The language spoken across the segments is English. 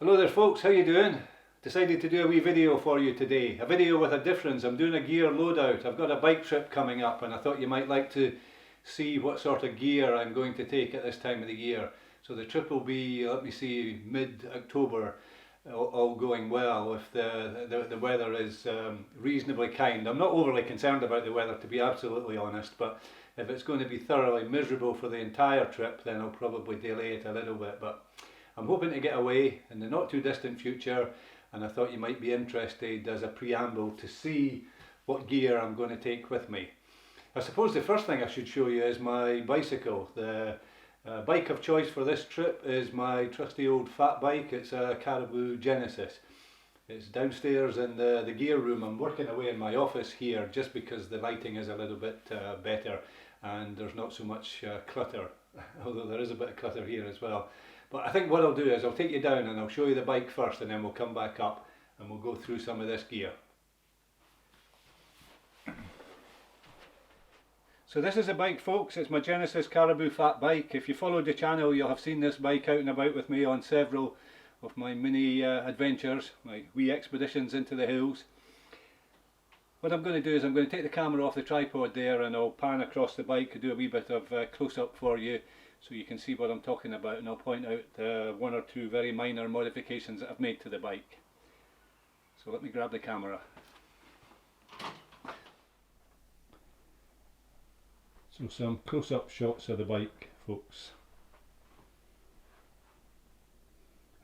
Hello there folks, how you doing? Decided to do a wee video for you today. A video with a difference. I'm doing a gear loadout. I've got a bike trip coming up and I thought you might like to see what sort of gear I'm going to take at this time of the year. So the trip will be, let me see, mid-October, all going well, if the weather is reasonably kind. I'm not overly concerned about the weather, to be absolutely honest, but if it's going to be thoroughly miserable for the entire trip, then I'll probably delay it a little bit. But I'm hoping to get away in the not too distant future, and I thought you might be interested as a preamble to see what gear I'm going to take with me. I suppose the first thing I should show you is my bicycle. The bike of choice for this trip is my trusty old fat bike. It's a CARIBOU Genesis. It's downstairs in the gear room. I'm working away in my office here just because the lighting is a little bit better and there's not so much clutter, although there is a bit of clutter here as well. But I think what I'll do is I'll take you down and I'll show you the bike first, and then we'll come back up and we'll go through some of this gear. So this is a bike, folks. It's my Genesis CARIBOU fat bike. If you followed the channel, you'll have seen this bike out and about with me on several of my mini adventures, my wee expeditions into the hills. What I'm going to do is I'm going to take the camera off the tripod there and I'll pan across the bike and do a wee bit of close-up for you, so you can see what I'm talking about, and I'll point out one or two very minor modifications that I've made to the bike. So let me grab the camera. So some close-up shots of the bike, folks.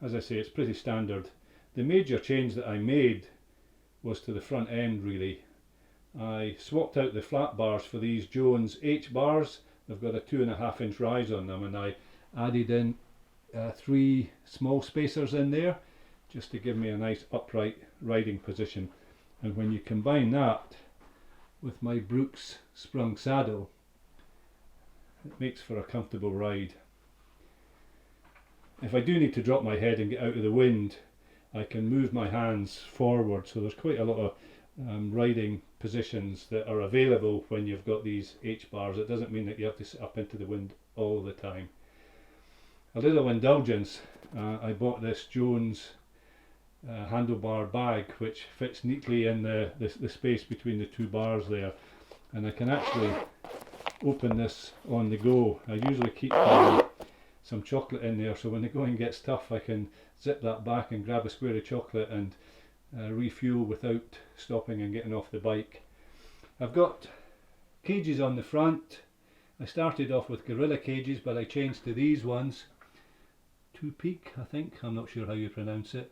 As I say, it's pretty standard. The major change that I made was to the front end, really. I swapped out the flat bars for these Jones H bars. They've got a 2.5 inch rise on them, and I added in 3 small spacers in there just to give me a nice upright riding position. And when you combine that with my Brooks sprung saddle, it makes for a comfortable ride. If I do need to drop my head and get out of the wind, I can move my hands forward, so there's quite a lot of riding positions that are available when you've got these H bars. It doesn't mean that you have to sit up into the wind all the time. A little indulgence, I bought this Jones handlebar bag which fits neatly in the space between the 2 bars there, and I can actually open this on the go. I usually keep some chocolate in there, so when the going gets tough I can zip that back and grab a square of chocolate and refuel without stopping and getting off the bike. I've got cages on the front. I started off with gorilla cages, but I changed to these ones. Two Peak, I think, I'm not sure how you pronounce it.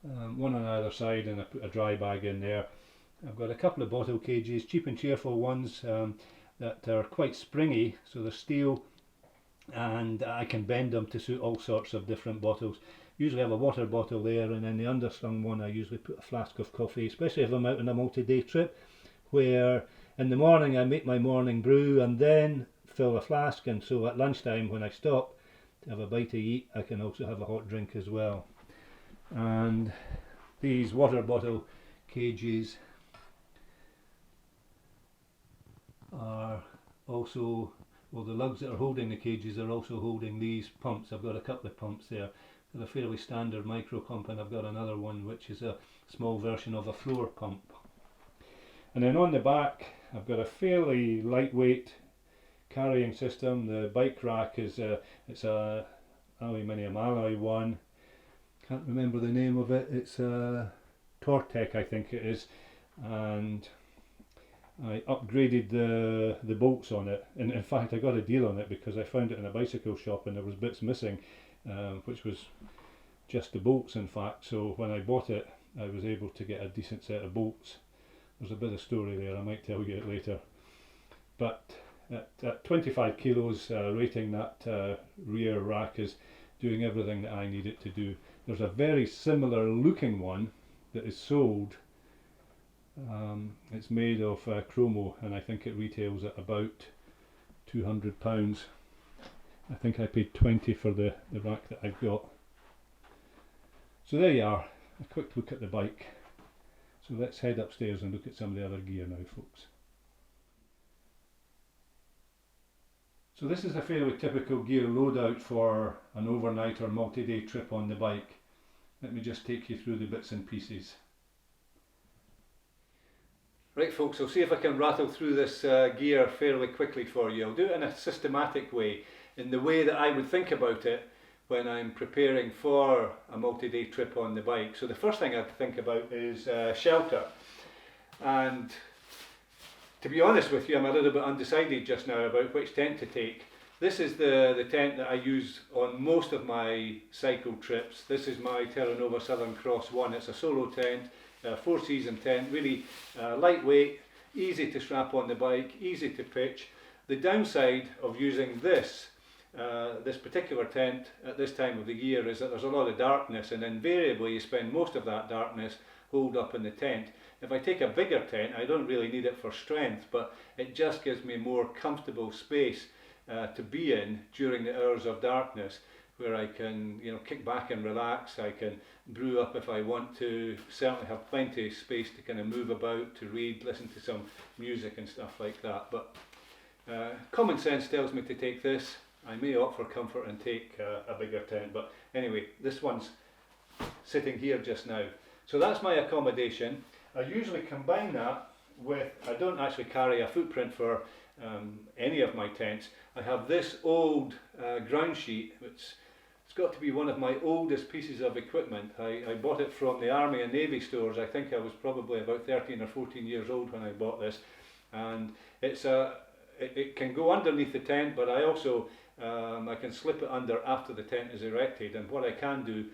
One on either side, and I put a dry bag in there. I've got a couple of bottle cages, cheap and cheerful ones that are quite springy, so they're steel and I can bend them to suit all sorts of different bottles. Usually have a water bottle there, and then the underslung one I usually put a flask of coffee, especially if I'm out on a multi-day trip, where in the morning I make my morning brew and then fill a flask, and so at lunchtime when I stop to have a bite to eat, I can also have a hot drink as well. And these water bottle cages are also, well, the lugs that are holding the cages are also holding these pumps. I've got a couple of pumps there. Got a fairly standard micro pump, and I've got another one which is a small version of a floor pump. And then on the back I've got a fairly lightweight carrying system. The bike rack is it's a aluminium alloy one. Can't remember the name of it. It's a Tortec, I think it is, and I upgraded the bolts on it, and in fact I got a deal on it because I found it in a bicycle shop and there was bits missing, which was just the bolts in fact. So when I bought it I was able to get a decent set of bolts. There's a bit of story there, I might tell you it later. But at 25 kilos rating, that rear rack is doing everything that I need it to do. There's a very similar looking one that is sold. It's made of chromo, and I think it retails at about £200. I think I paid 20 for the rack that I've got. So there you are, a quick look at the bike. So let's head upstairs and look at some of the other gear now, folks. So this is a fairly typical gear loadout for an overnight or multi-day trip on the bike. let me just take you through the bits and pieces. Right folks, I'll see if I can rattle through this gear fairly quickly for you. I'll do it in a systematic way, in the way that I would think about it when I'm preparing for a multi-day trip on the bike. So the first thing I'd think about is shelter. And to be honest with you, I'm a little bit undecided just now about which tent to take. This is the tent that I use on most of my cycle trips. This is my TERRA Southern Cross 1. It's a solo tent, 4-season tent, really lightweight, easy to strap on the bike, easy to pitch. The downside of using this particular tent at this time of the year is that there's a lot of darkness, and invariably you spend most of that darkness holed up in the tent. If I take a bigger tent, I don't really need it for strength, but it just gives me more comfortable space to be in during the hours of darkness, where I can, you know, kick back and relax. I can brew up if I want to. Certainly have plenty of space to kind of move about, to read, listen to some music and stuff like that. But common sense tells me to take this. I may opt for comfort and take a bigger tent, but anyway, this one's sitting here just now. So that's my accommodation. I usually combine that with, I don't actually carry a footprint for any of my tents. I have this old ground sheet, which it's got to be one of my oldest pieces of equipment. I bought it from the Army and Navy stores. I think I was probably about 13 or 14 years old when I bought this, and it can go underneath the tent, but I also I can slip it under after the tent is erected. And what I can do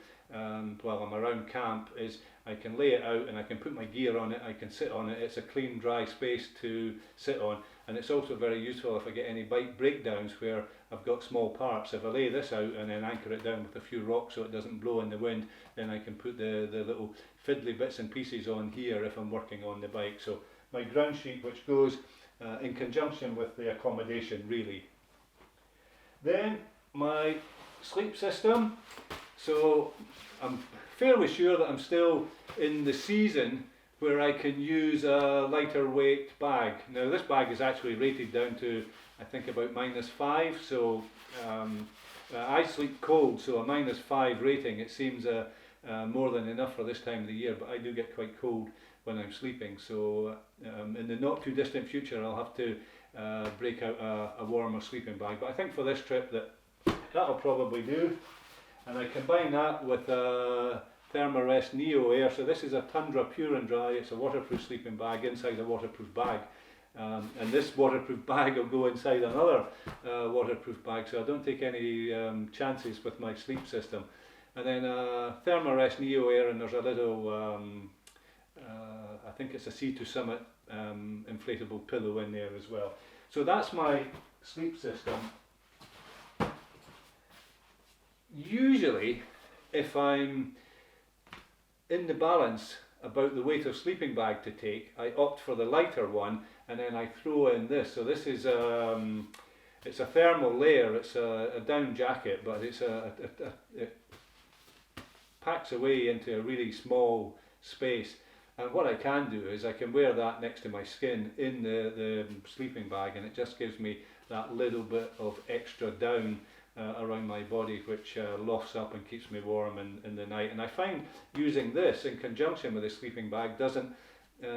while I'm around camp is I can lay it out and I can put my gear on it, I can sit on it. It's a clean, dry space to sit on, and it's also very useful if I get any bike breakdowns where I've got small parts. If I lay this out and then anchor it down with a few rocks so it doesn't blow in the wind, then I can put the little fiddly bits and pieces on here if I'm working on the bike. So my ground sheet, which goes in conjunction with the accommodation, really. Then my sleep system. So I'm fairly sure that I'm still in the season where I can use a lighter weight bag. Now this bag is actually rated down to, I think, about -5, so I sleep cold, so a -5 rating, it seems more than enough for this time of the year, but I do get quite cold when I'm sleeping, so in the not too distant future I'll have to break out a warmer sleeping bag. But I think for this trip that'll probably do. And I combine that with a THERMAREST Neo Air. So this is a Tundra Pure and Dry. It's a waterproof sleeping bag inside a waterproof bag. And this waterproof bag will go inside another waterproof bag, so I don't take any chances with my sleep system. And then THERMAREST Neo Air, and there's a little, I think it's a C2 Summit inflatable pillow in there as well. So that's my sleep system. Usually, if I'm in the balance about the weight of sleeping bag to take, I opt for the lighter one, and then I throw in this. So this is it's a thermal layer. It's a down jacket, but it packs away into a really small space. And what I can do is I can wear that next to my skin in the sleeping bag, and it just gives me that little bit of extra down around my body, which lofts up and keeps me warm in the night. And I find using this in conjunction with the sleeping bag doesn't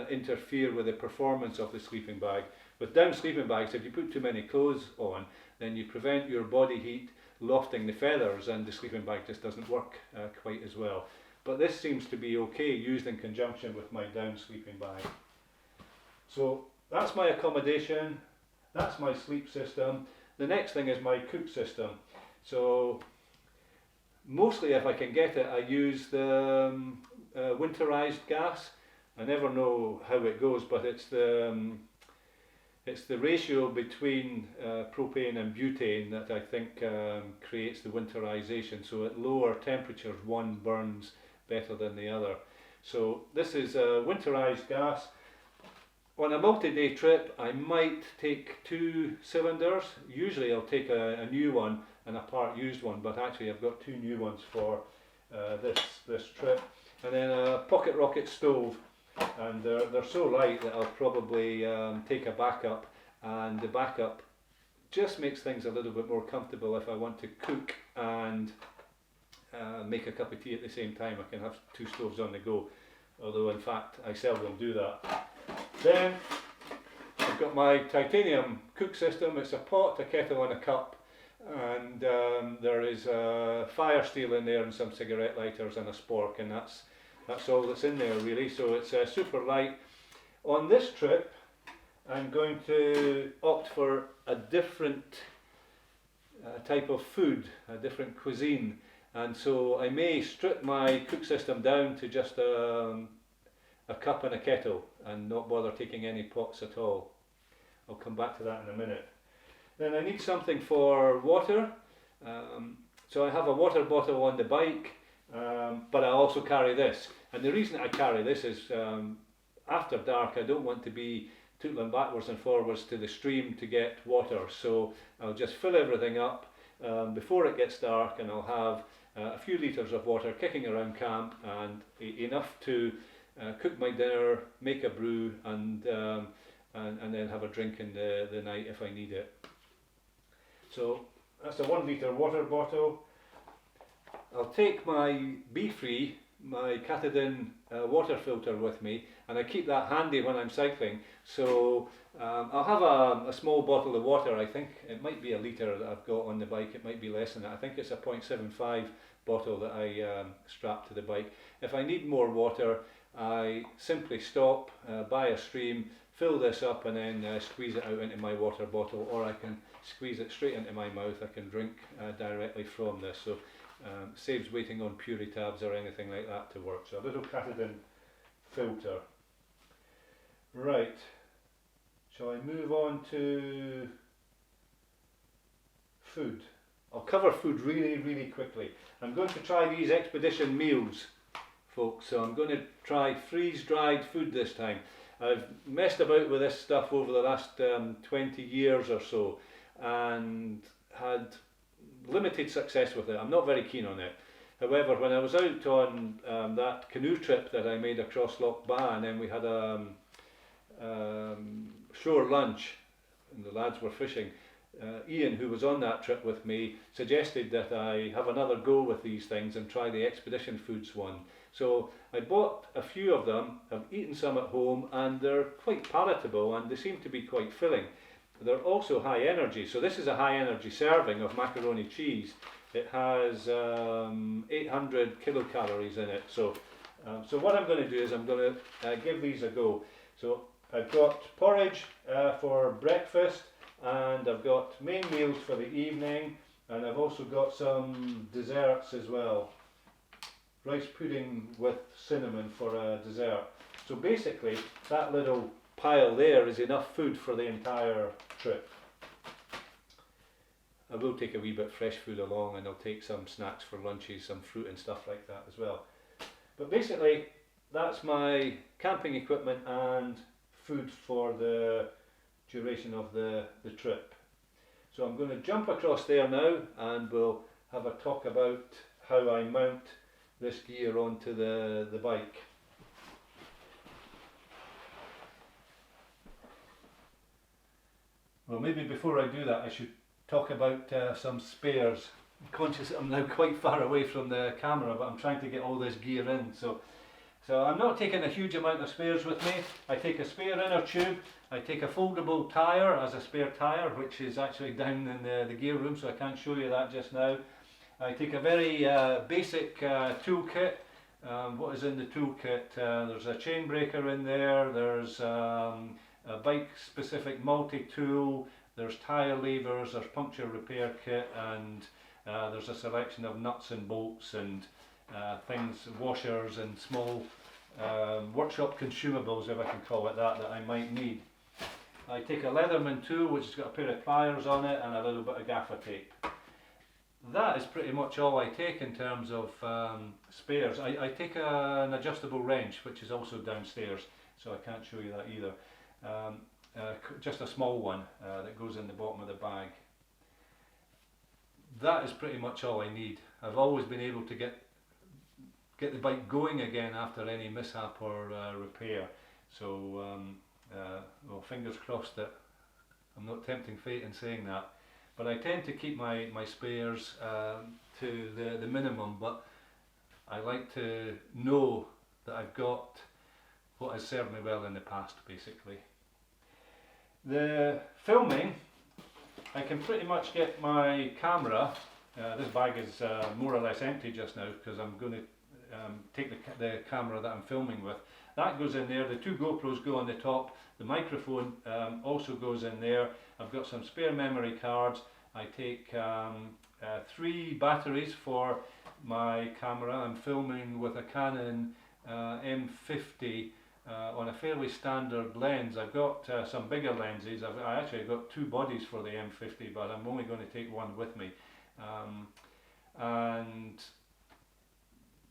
interfere with the performance of the sleeping bag. With down sleeping bags, if you put too many clothes on, then you prevent your body heat lofting the feathers, and the sleeping bag just doesn't work quite as well. But this seems to be okay used in conjunction with my down sleeping bag. So that's my accommodation, that's my sleep system. The next thing is my cook system. So mostly, if I can get it, I use the winterized gas. I never know how it goes, but it's the ratio between propane and butane that I think creates the winterization. So at lower temperatures, one burns better than the other. So this is winterized gas. On a multi-day trip, I might take 2 cylinders. Usually I'll take a new one and a part-used one, but actually I've got 2 new ones for this trip. And then a pocket rocket stove, and they're so light that I'll probably take a backup, and the backup just makes things a little bit more comfortable if I want to cook and make a cup of tea at the same time. I can have 2 stoves on the go, although in fact I seldom do that. Then I've got my titanium cook system. It's a pot, a kettle and a cup, and there is fire steel in there and some cigarette lighters and a spork, and that's all that's in there really. So it's super light. On this trip I'm going to opt for a different type of food, a different cuisine, and so I may strip my cook system down to just a cup and a kettle and not bother taking any pots at all. I'll come back to that in a minute. Then I need something for water, so I have a water bottle on the bike, but I also carry this, and the reason I carry this is after dark I don't want to be tootling backwards and forwards to the stream to get water, so I'll just fill everything up before it gets dark, and I'll have a few litres of water kicking around camp, and enough to cook my dinner, make a brew, and then have a drink in the night if I need it. So that's a 1 litre water bottle. I'll take my BEFREE, my Catadin water filter with me, and I keep that handy when I'm cycling. So I'll have a small bottle of water. I think it might be a litre that I've got on the bike. It might be less than that. I think it's a 0.75 bottle that I strap to the bike. If I need more water, I simply stop by a stream, fill this up, and then squeeze it out into my water bottle, or I can squeeze it straight into my mouth. I can drink directly from this, so saves waiting on Puri tabs or anything like that to work. So a little Catadin filter. Right, shall I move on to food? I'll cover food really quickly. I'm going to try these expedition meals, folks, so I'm going to try freeze-dried food this time. I've messed about with this stuff over the last 20 years or so and had limited success with it. I'm not very keen on it. However, when I was out on that canoe trip that I made across Loch Ba, and then we had a shore lunch and the lads were fishing, Ian, who was on that trip with me, suggested that I have another go with these things and try the Expedition Foods one. So I bought a few of them, I've eaten some at home, and they're quite palatable and they seem to be quite filling. They're also high energy, so this is a high energy serving of macaroni cheese. It has 800 kilocalories in it. So what I'm going to do is I'm going to give these a go. So I've got porridge for breakfast, and I've got main meals for the evening, and I've also got some desserts as well. Rice pudding with cinnamon for a dessert. So basically that little pile there is enough food for the entire trip. I will take a wee bit fresh food along, and I'll take some snacks for lunches, some fruit and stuff like that as well. But basically that's my camping equipment and food for the duration of the trip. So I'm going to jump across there now, and we'll have a talk about how I mount this gear onto the bike. Well, maybe before I do that I should talk about some spares. I'm conscious that I'm now quite far away from the camera, but I'm trying to get all this gear in. So I'm not taking a huge amount of spares with me. I take a spare inner tube, I take a foldable tyre as a spare tyre, which is actually down in the gear room, so I can't show you that just now. I take a very basic toolkit. What is in the toolkit? There's a chain breaker in there, there's a bike specific multi-tool, there's tyre levers, there's puncture repair kit, and there's a selection of nuts and bolts and things, washers and small workshop consumables, if I can call it that I might need. I take a Leatherman tool which has got a pair of pliers on it and a little bit of gaffer tape. That is pretty much all I take in terms of spares. I take an adjustable wrench, which is also downstairs, so I can't show you that either. Just a small one that goes in the bottom of the bag. That is pretty much all I need. I've always been able to get the bike going again after any mishap or repair. So well, fingers crossed that I'm not tempting fate in saying that. but I tend to keep my spares to the minimum, but I like to know that I've got what has served me well in the past, basically. The filming, I can pretty much get my camera, this bag is more or less empty just now because I'm going to take the camera that I'm filming with. That goes in there, the two GoPros go on the top, the microphone also goes in there. I've got some spare memory cards. I take 3 batteries for my camera. I'm filming with a Canon M50 on a fairly standard lens. I've got some bigger lenses. I actually got 2 bodies for the M50, but I'm only going to take one with me. And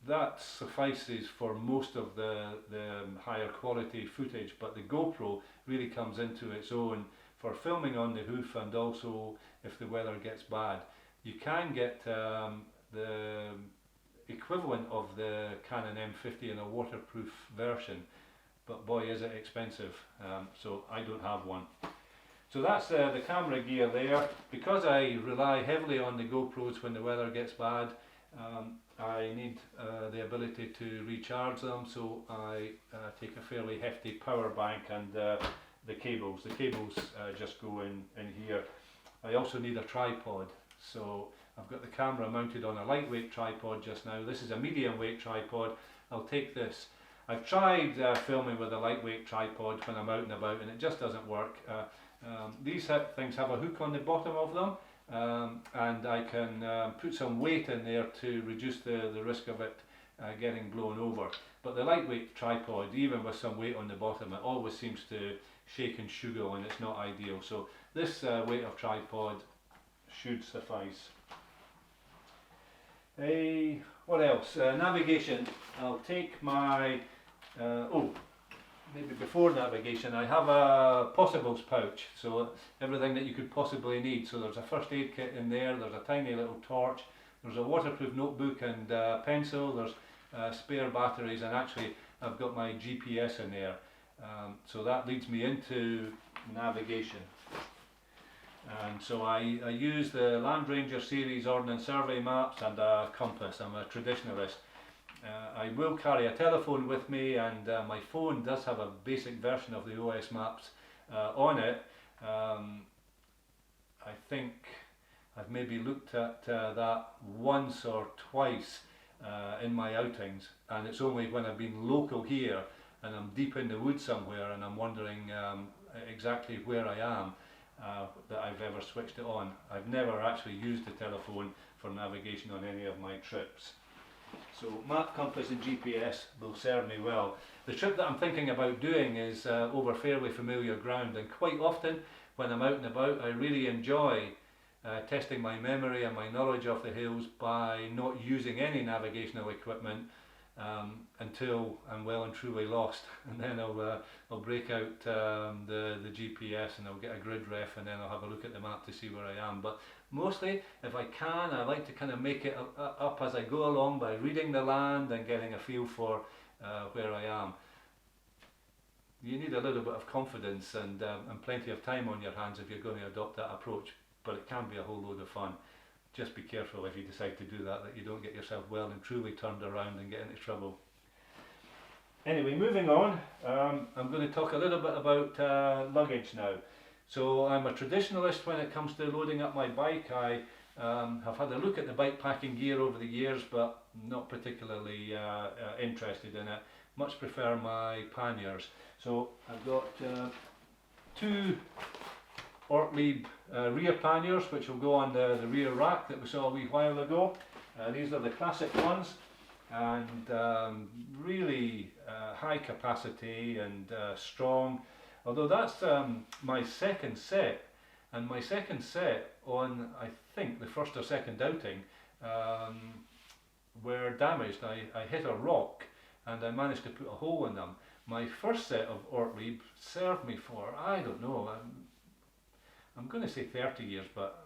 that suffices for most of the higher quality footage, but the GoPro really comes into its own for filming on the hoof, and also if the weather gets bad. You can get the equivalent of the Canon M50 in a waterproof version, but boy is it expensive, so I don't have one. So that's the camera gear there. Because I rely heavily on the GoPros when the weather gets bad, I need the ability to recharge them, so I take a fairly hefty power bank and the cables. The cables just go in here. I also need a tripod, so I've got the camera mounted on a lightweight tripod just now. This is a medium weight tripod. I'll take this. I've tried filming with a lightweight tripod when I'm out and about, and it just doesn't work. These things have a hook on the bottom of them, and I can put some weight in there to reduce the risk of it getting blown over. But the lightweight tripod, even with some weight on the bottom, it always seems to shake and sugar, and it's not ideal. So this weight of tripod should suffice. What else? Navigation. I'll take my maybe before navigation, I have a possibles pouch, so everything that you could possibly need. So there's a first aid kit in there, there's a tiny little torch, there's a waterproof notebook and pencil, there's spare batteries, and actually I've got my GPS in there. So that leads me into navigation. And so I use the Land Ranger series Ordnance Survey maps and a compass. I'm a traditionalist. I will carry a telephone with me, and my phone does have a basic version of the OS maps on it. I think I've maybe looked at that once or twice in my outings, and it's only when I've been local here and I'm deep in the woods somewhere and I'm wondering exactly where I am that I've ever switched it on. I've never actually used the telephone for navigation on any of my trips. So map, compass and GPS will serve me well. The trip that I'm thinking about doing is over fairly familiar ground, and quite often when I'm out and about I really enjoy testing my memory and my knowledge of the hills by not using any navigational equipment until I'm well and truly lost, and then I'll break out the GPS and I'll get a grid ref, and then I'll have a look at the map to see where I am. But mostly, if I can, I like to kind of make it up as I go along by reading the land and getting a feel for where I am. You need a little bit of confidence and plenty of time on your hands if you're going to adopt that approach, but it can be a whole load of fun. Just be careful if you decide to do that you don't get yourself well and truly turned around and get into trouble. Anyway, moving on, I'm going to talk a little bit about luggage now. So I'm a traditionalist when it comes to loading up my bike. I have had a look at the bike packing gear over the years, but not particularly interested in it. Much prefer my panniers. So I've got 2 ORTLIEB rear panniers, which will go on the rear rack that we saw a wee while ago. These are the classic ones, and really high capacity and strong. Although that's my second set, and my second set on, I think, the first or second outing were damaged. I hit a rock and I managed to put a hole in them. My first set of ORTLIEB served me for, I don't know, I'm going to say 30 years, but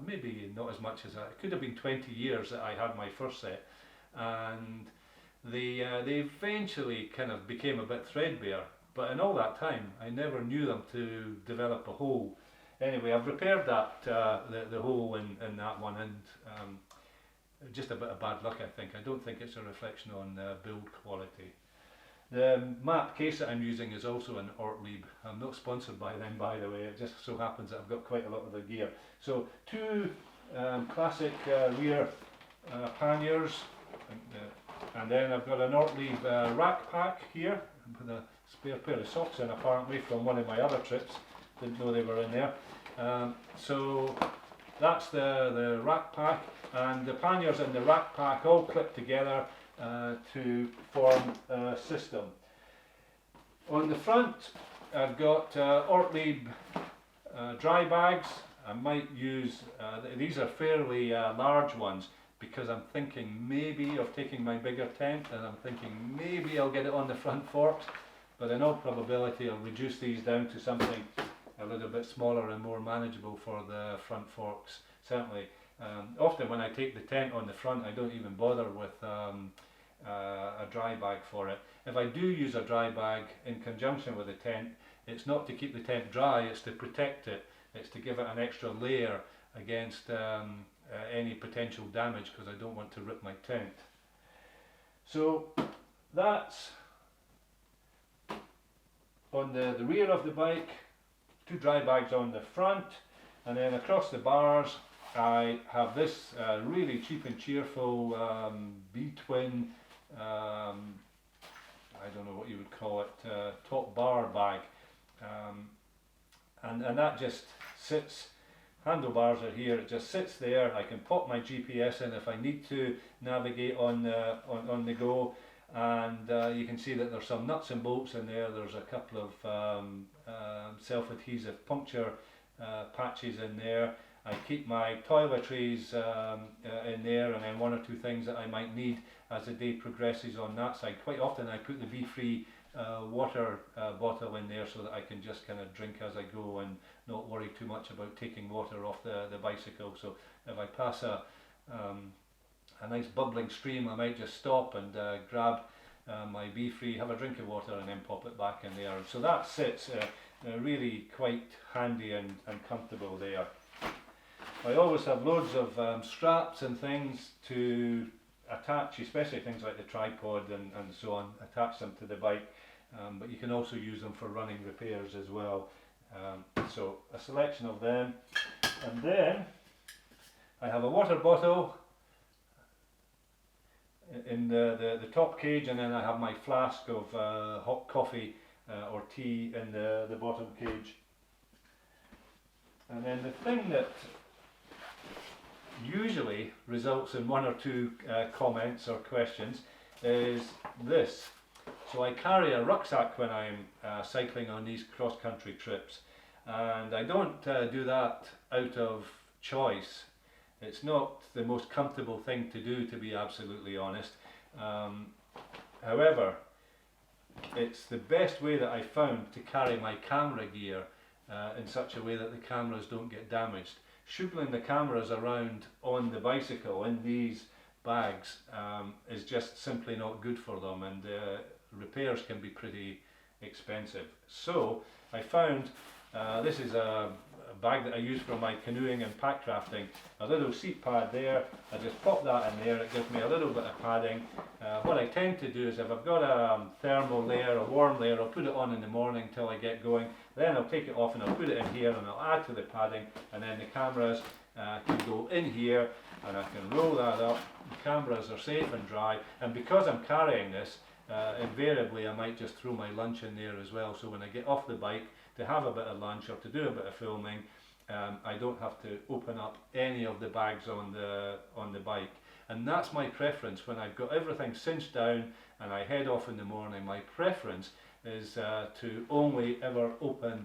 maybe not as much as that. It could have been 20 years that I had my first set, and they eventually kind of became a bit threadbare, but in all that time I never knew them to develop a hole. anyway, I've repaired that the hole in that one, and just a bit of bad luck, I think. I don't think it's a reflection on build quality. The map case that I'm using is also an ORTLIEB. I'm not sponsored by them, by the way. It just so happens that I've got quite a lot of their gear. So two classic rear panniers, and then I've got an ORTLIEB rack pack here with a spare pair of socks in, apparently from one of my other trips. Didn't know they were in there. So that's the rack pack, and the panniers and the rack pack all clip together to form a system. On the front I've got ORTLIEB dry bags. I might use, these are fairly large ones, because I'm thinking maybe of taking my bigger tent, and I'm thinking maybe I'll get it on the front forks, but in all probability I'll reduce these down to something a little bit smaller and more manageable for the front forks. Certainly, often when I take the tent on the front, I don't even bother with a dry bag for it. If I do use a dry bag in conjunction with the tent, it's not to keep the tent dry, it's to protect it. It's to give it an extra layer against any potential damage, because I don't want to rip my tent. So that's on the rear of the bike, two dry bags on the front, and then across the bars I have this really cheap and cheerful B-twin, I don't know what you would call it, top bar bag, and that just sits, handlebars are here, it just sits there. I can pop my GPS in if I need to navigate on the go, and you can see that there's some nuts and bolts in there. There's a couple of self-adhesive puncture patches in there. I keep my toiletries in there, and then one or two things that I might need as the day progresses on that side. Quite often I put the BEFREE water bottle in there so that I can just kind of drink as I go and not worry too much about taking water off the bicycle. So if I pass a nice bubbling stream, I might just stop and grab my BEFREE, have a drink of water, and then pop it back in there. So that sits really quite handy and comfortable there. I always have loads of straps and things to attach, especially things like the tripod and so on, attach them to the bike, but you can also use them for running repairs as well. So a selection of them, and then I have a water bottle in the top cage, and then I have my flask of hot coffee or tea in the bottom cage. And then the thing that usually results in one or two comments or questions is this. So I carry a rucksack when I'm cycling on these cross-country trips, and I don't do that out of choice. It's not the most comfortable thing to do, to be absolutely honest. However, it's the best way that I found to carry my camera gear in such a way that the cameras don't get damaged. Shuttling the cameras around on the bicycle in these bags is just simply not good for them, and repairs can be pretty expensive. So I found, this is a bag that I use for my canoeing and pack crafting, a little seat pad there. I just pop that in there, it gives me a little bit of padding. What I tend to do is, if I've got a thermal layer, a warm layer, I'll put it on in the morning till I get going, then I'll take it off and I'll put it in here, and I'll add to the padding, and then the cameras can go in here, and I can roll that up. The cameras are safe and dry, and because I'm carrying this, invariably I might just throw my lunch in there as well, so when I get off the bike to have a bit of lunch or to do a bit of filming, I don't have to open up any of the bags on the bike. And that's my preference. When I've got everything cinched down and I head off in the morning, my preference is to only ever open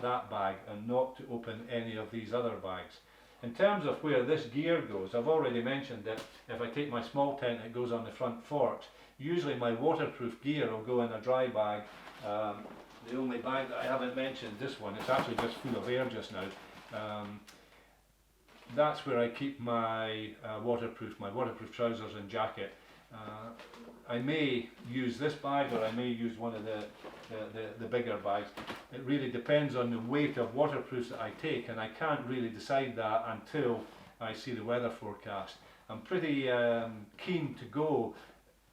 that bag and not to open any of these other bags. In terms of where this gear goes, I've already mentioned that if I take my small tent, it goes on the front forks. Usually my waterproof gear will go in a dry bag. The only bag that I haven't mentioned, this one, it's actually just full of air just now. That's where I keep my waterproof trousers and jacket. I may use this bag, or I may use one of the bigger bags. It really depends on the weight of waterproofs that I take, and I can't really decide that until I see the weather forecast. I'm pretty keen to go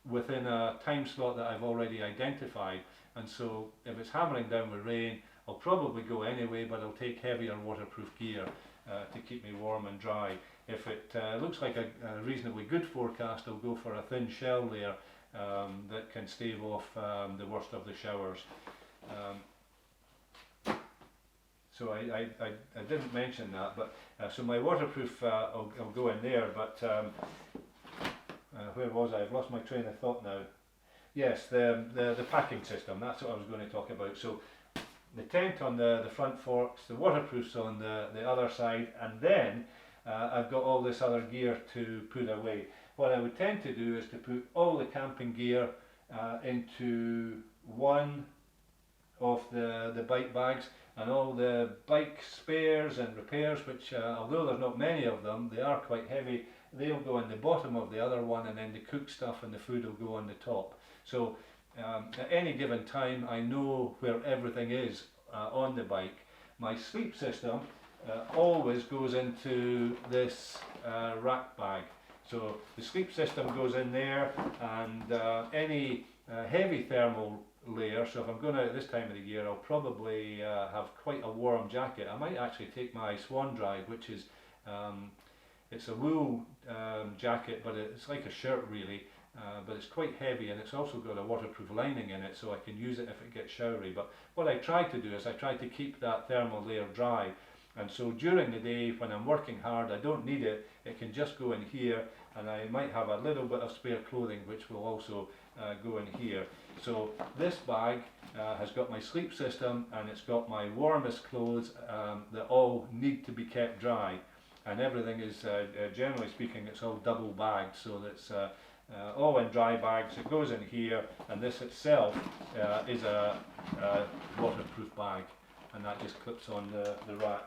within a time slot that I've already identified, and so if it's hammering down with rain, I'll probably go anyway, but I'll take heavier waterproof gear to keep me warm and dry. If it looks like a reasonably good forecast, I'll go for a thin shell layer that can stave off the worst of the showers. So I didn't mention that, but so my waterproof I'll go in there, but where was I? I've lost my train of thought now. Yes, the packing system, that's what I was going to talk about. So the tent on the front forks, the waterproofs on the other side, and then I've got all this other gear to put away. What I would tend to do is to put all the camping gear into one of the bike bags, and all the bike spares and repairs, which although there's not many of them, they are quite heavy, they'll go in the bottom of the other one, and then the cook stuff and the food will go on the top. So at any given time I know where everything is on the bike. My sleep system always goes into this rack bag. So the sleep system goes in there, and any heavy thermal layer, so if I'm going out at this time of the year, I'll probably have quite a warm jacket. I might actually take my Swan Dry, which is it's a wool jacket, but it's like a shirt really, but it's quite heavy, and it's also got a waterproof lining in it, so I can use it if it gets showery. But what I try to do is I try to keep that thermal layer dry, and so during the day when I'm working hard, I don't need it, it can just go in here, and I might have a little bit of spare clothing which will also go in here. So this bag has got my sleep system, and it's got my warmest clothes that all need to be kept dry, and everything is generally speaking it's all double bagged, so that's all in dry bags. It goes in here, and this itself is a waterproof bag, and that just clips on the rack.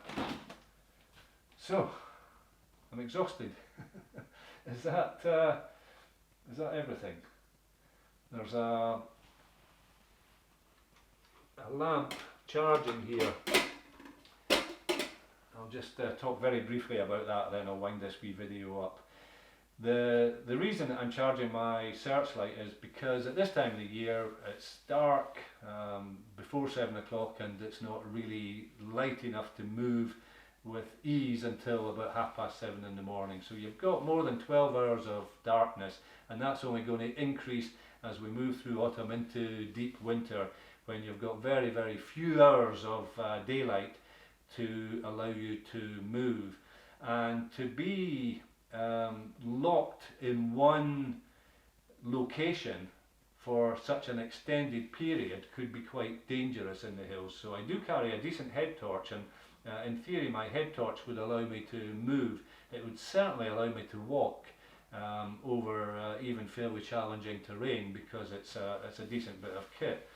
So I'm exhausted. Is that everything? There's a lamp charging here. I'll just talk very briefly about that, then I'll wind this wee video up. The reason that I'm charging my searchlight is because at this time of the year it's dark before 7 o'clock, and it's not really light enough to move with ease until about 7:30 in the morning. So you've got more than 12 hours of darkness, and that's only going to increase as we move through autumn into deep winter, when you've got very, very few hours of daylight to allow you to move. And to be locked in one location for such an extended period could be quite dangerous in the hills. So I do carry a decent head torch, and in theory my head torch would allow me to move. It would certainly allow me to walk over even fairly challenging terrain, because it's a decent bit of kit.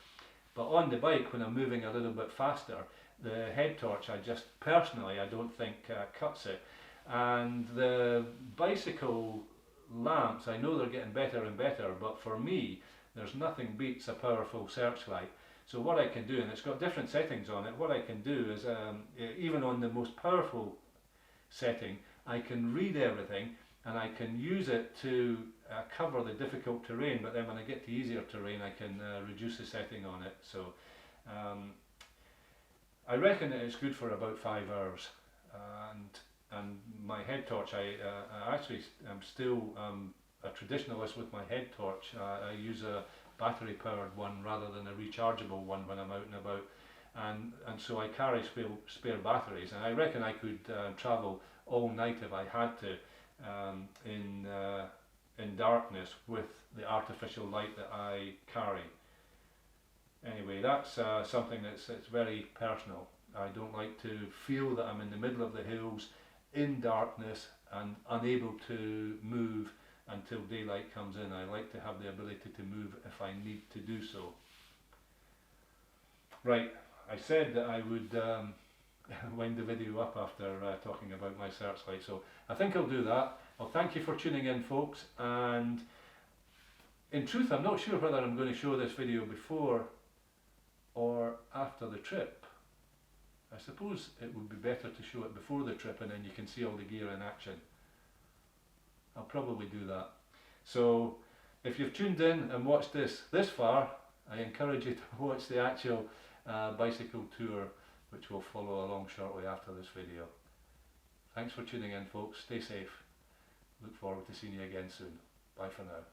But on the bike, when I'm moving a little bit faster, the head torch, I don't think cuts it. And the bicycle lamps, I know they're getting better and better, but for me there's nothing beats a powerful searchlight. So what I can do, and it's got different settings on it, what I can do is even on the most powerful setting, I can read everything, and I can use it to cover the difficult terrain, but then when I get to easier terrain I can reduce the setting on it. So I reckon that it's good for about 5 hours, and my head torch, I actually am still a traditionalist with my head torch. I use a battery powered one rather than a rechargeable one when I'm out and about, and so I carry spare batteries, and I reckon I could travel all night if I had to in darkness with the artificial light that I carry. Anyway, that's something that's very personal. I don't like to feel that I'm in the middle of the hills in darkness and unable to move until daylight comes in. I like to have the ability to move if I need to do so. Right, I said that I would wind the video up after talking about my searchlight, so I think I'll do that. Well, thank you for tuning in, folks, and In truth, I'm not sure whether I'm going to show this video before or after the trip. I suppose it would be better to show it before the trip and then you can see all the gear in action. I'll probably do that. So if you've tuned in and watched this far, I encourage you to watch the actual bicycle tour, which will follow along shortly after this video. Thanks for tuning in, folks. Stay safe. Look forward to seeing you again soon. Bye for now.